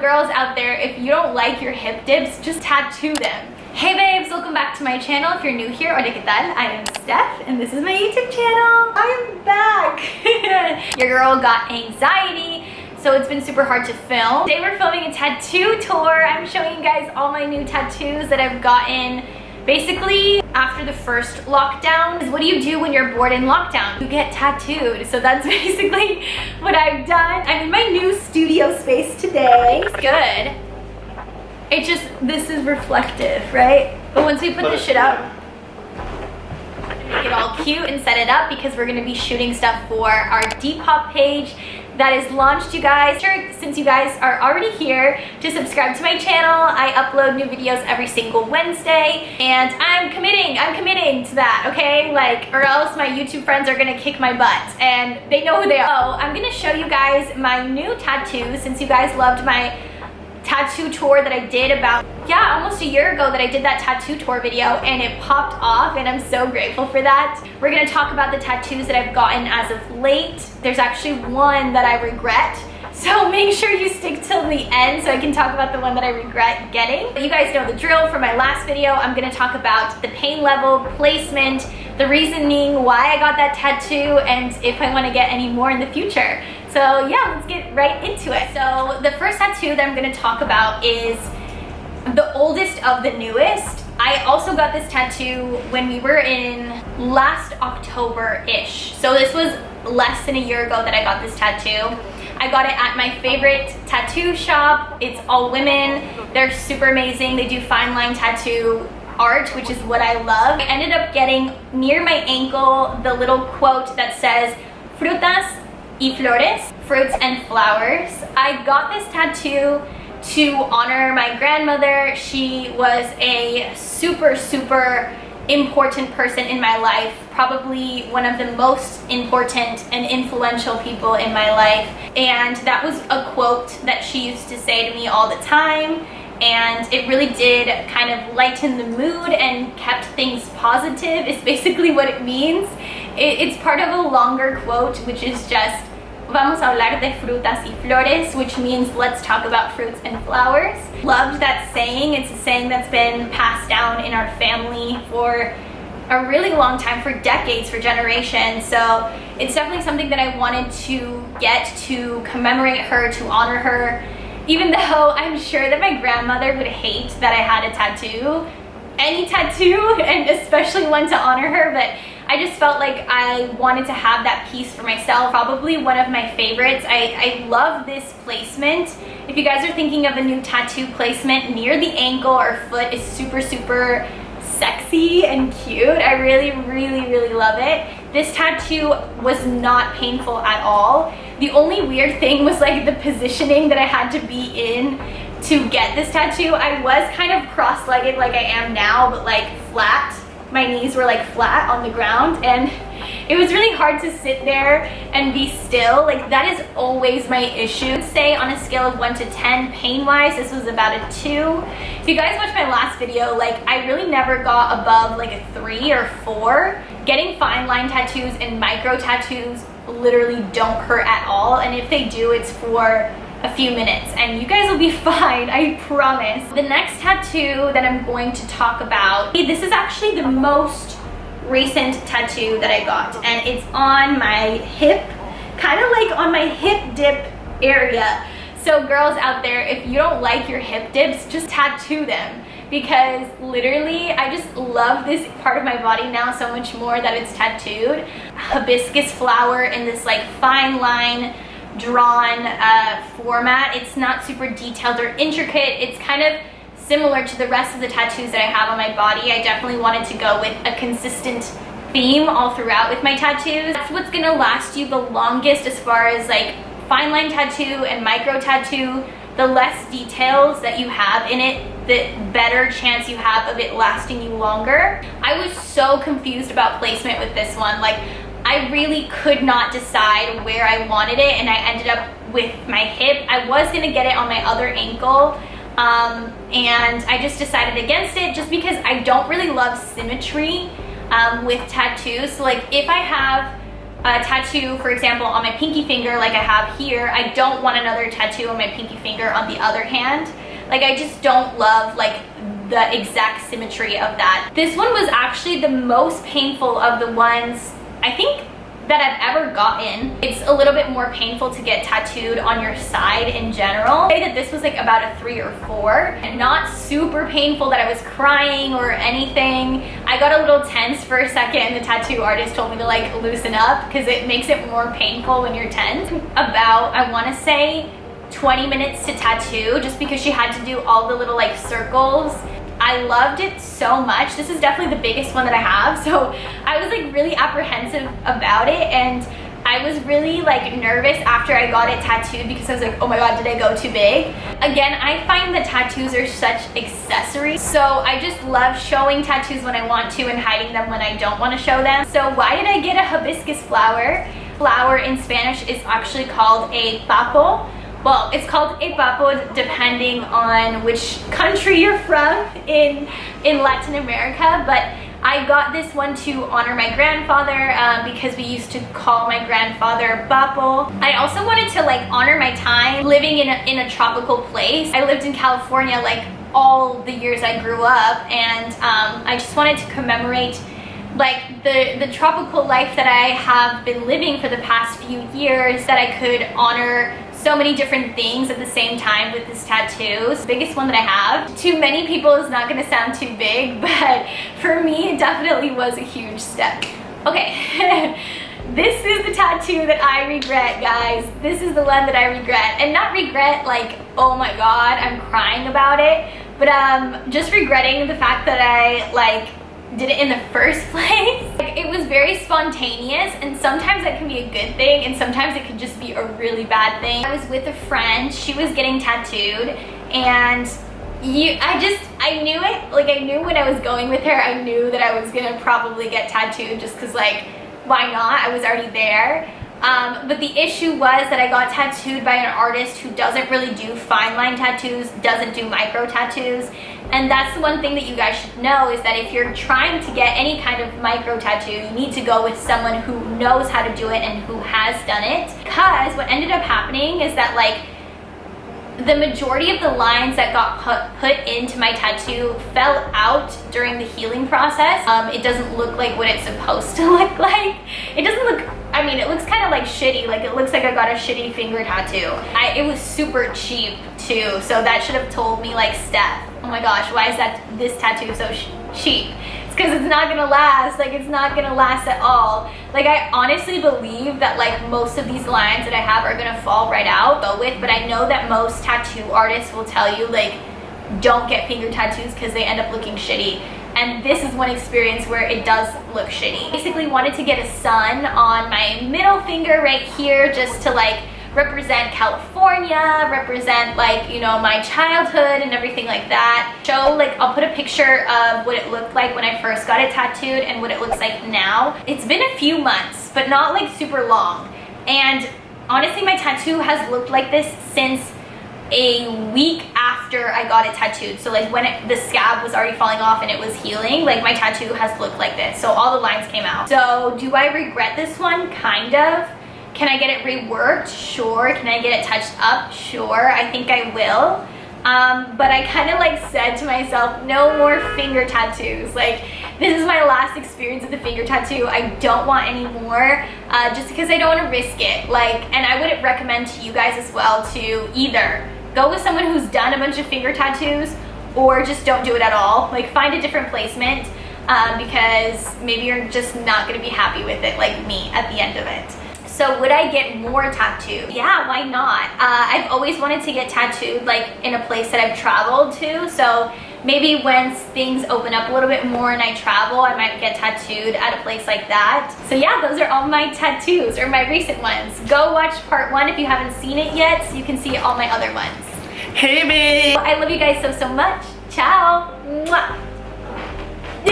girls out there, if you don't like your hip dips, just tattoo them. Hey babes, welcome back to my channel. If you're new here, hola que tal? I am Steph and this is my YouTube channel. I am back. Your girl got anxiety, so it's been super hard to film. Today we're filming a tattoo tour. I'm showing you guys all my new tattoos that I've gotten basically after the first lockdown. What do you do when you're bored in lockdown? You get tattooed. So that's basically what I've done. I'm in my new studio space today. It's good. It just, this is reflective, right? But once we put this shit up, make it all cute and set it up because we're gonna be shooting stuff for our Depop page that is launched, you guys. Since you guys are already here, to subscribe to my channel. I upload new videos every single Wednesday and I'm committing to that, okay? Like, or else my YouTube friends are gonna kick my butt and they know who they are. So I'm gonna show you guys my new tattoos since you guys loved my tattoo tour that I did about, almost a year ago that I did that tattoo tour video and it popped off and I'm so grateful for that. We're gonna talk about the tattoos that I've gotten as of late. There's actually one that I regret, so make sure you stick till the end so I can talk about the one that I regret getting. You guys know the drill from my last video. I'm gonna talk about the pain level, placement, the reasoning why I got that tattoo, and if I wanna get any more in the future. So yeah, let's get right into it. So the first tattoo that I'm gonna talk about is the oldest of the newest. I also got this tattoo when we were in last October-ish. So this was less than a year ago that I got this tattoo. I got it at my favorite tattoo shop. It's all women. They're super amazing. They do fine line tattoo art, which is what I love. I ended up getting near my ankle the little quote that says, frutas y flores, fruits and flowers. I got this tattoo to honor my grandmother. She was a super important person in my life, probably one of the most important and influential people in my life. And that was a quote that she used to say to me all the time. And it really did kind of lighten the mood and kept things positive, is basically what it means. It's part of a longer quote, which is just, vamos a hablar de frutas y flores, which means let's talk about fruits and flowers. Loved that saying. It's a saying that's been passed down in our family for a really long time, for decades, for generations. So it's definitely something that I wanted to get to commemorate her, to honor her, even though I'm sure that my grandmother would hate that I had a tattoo, any tattoo, and especially one to honor her, but I just felt like I wanted to have that piece for myself. Probably one of my favorites. I love this placement. If you guys are thinking of a new tattoo placement, near the ankle or foot is super sexy and cute. I really love it. This tattoo was not painful at all. The only weird thing was like the positioning that I had to be in to get this tattoo. I was kind of cross-legged like I am now, but like flat. My knees were like flat on the ground and it was really hard to sit there and be still. Like that is always my issue. Say on a scale of 1 to 10 pain-wise, this was about a 2. If you guys watched my last video, like I really never got above like a 3 or 4. Getting fine line tattoos and micro tattoos literally don't hurt at all, and if they do, it's for a few minutes and you guys will be fine, I promise. The next tattoo that I'm going to talk about, this is actually the most recent tattoo that I got, and it's on my hip, kind of like on my hip dip area. So girls out there, if you don't like your hip dips, just tattoo them, because literally I just love this part of my body now so much more that it's tattooed. Hibiscus flower in this like fine line drawn format. It's not super detailed or intricate. It's kind of similar to the rest of the tattoos that I have on my body. I definitely wanted to go with a consistent theme all throughout with my tattoos. That's what's gonna last you the longest as far as like fine line tattoo and micro tattoo. The less details that you have in it, the better chance you have of it lasting you longer. I was so confused about placement with this one. Like, I really could not decide where I wanted it, and I ended up with my hip. I was gonna get it on my other ankle, and I just decided against it just because I don't really love symmetry with tattoos. So like if I have a tattoo, for example, on my pinky finger like I have here, I don't want another tattoo on my pinky finger on the other hand. Like, I just don't love like the exact symmetry of that. This one was actually the most painful of the ones I think that I've ever gotten. It's a little bit more painful to get tattooed on your side in general. I'd say that this was like about a 3 or 4, and not super painful that I was crying or anything. I got a little tense for a second and the tattoo artist told me to like loosen up because it makes it more painful when you're tense. About, I want to say 20 minutes to tattoo, just because she had to do all the little like circles. I loved it so much. This is definitely the biggest one that I have, so I was like really apprehensive about it, and I was really like nervous after I got it tattooed because I was like, oh my god, did I go too big? Again, I find that tattoos are such accessories, so I just love showing tattoos when I want to and hiding them when I don't want to show them. So why did I get a hibiscus flower? Flower in Spanish is actually called a papo. Well, it's called a papo depending on which country you're from in Latin America, but I got this one to honor my grandfather because we used to call my grandfather papo. I also wanted to like honor my time living in a tropical place. I lived in California like all the years I grew up, and I just wanted to commemorate like the tropical life that I have been living for the past few years, that I could honor so many different things at the same time with this tattoo. The biggest one that I have. To many people is not gonna sound too big, but for me it definitely was a huge step. Okay, this is the tattoo that I regret, guys. This is the one that I regret. And not regret like, oh my god, I'm crying about it, but just regretting the fact that I like did it in the first place. Like, it was very spontaneous, and sometimes that can be a good thing and sometimes it can just be a really bad thing. I was with a friend, she was getting tattooed, and I knew it. Like, I knew when I was going with her, I knew that I was gonna probably get tattooed just because, like, why not? I was already there. But the issue was that I got tattooed by an artist who doesn't really do fine line tattoos, doesn't do micro tattoos. And that's the one thing that you guys should know, is that if you're trying to get any kind of micro tattoo, you need to go with someone who knows how to do it and who has done it. Because what ended up happening is that like the majority of the lines that got put into my tattoo fell out during the healing process. It doesn't look like what it's supposed to look like. It doesn't look, I mean, it looks kind of like shitty. Like, it looks like I got a shitty finger tattoo. It was super cheap too, so that should have told me like, Steph, oh my gosh, why is this tattoo so cheap? It's because it's not gonna last. Like, it's not gonna last at all. Like, I honestly believe that like most of these lines that I have are gonna fall right out, but I know that most tattoo artists will tell you like, don't get finger tattoos because they end up looking shitty. And this is one experience where it does look shitty. Basically wanted to get a sun on my middle finger right here, just to like represent California, represent like, you know, my childhood and everything like that. Show, like, I'll put a picture of what it looked like when I first got it tattooed and what it looks like now. It's been a few months, but not like super long. And honestly, my tattoo has looked like this since a week after I got it tattooed. So like when the scab was already falling off and it was healing, like my tattoo has looked like this. So all the lines came out. So do I regret this one? Kind of. Can I get it reworked? Sure. Can I get it touched up? Sure. I think I will. But I kind of like said to myself, no more finger tattoos. Like, this is my last experience with the finger tattoo. I don't want any more, just because I don't want to risk it. Like, and I would recommend to you guys as well to either go with someone who's done a bunch of finger tattoos, or just don't do it at all. Like, find a different placement, because maybe you're just not going to be happy with it like me at the end of it. So would I get more tattoos? Yeah, why not? I've always wanted to get tattooed like in a place that I've traveled to. So maybe once things open up a little bit more and I travel, I might get tattooed at a place like that. So yeah, those are all my tattoos, or my recent ones. Go watch part 1 if you haven't seen it yet, so you can see all my other ones. Hey babe! I love you guys so much. Ciao! Mwah.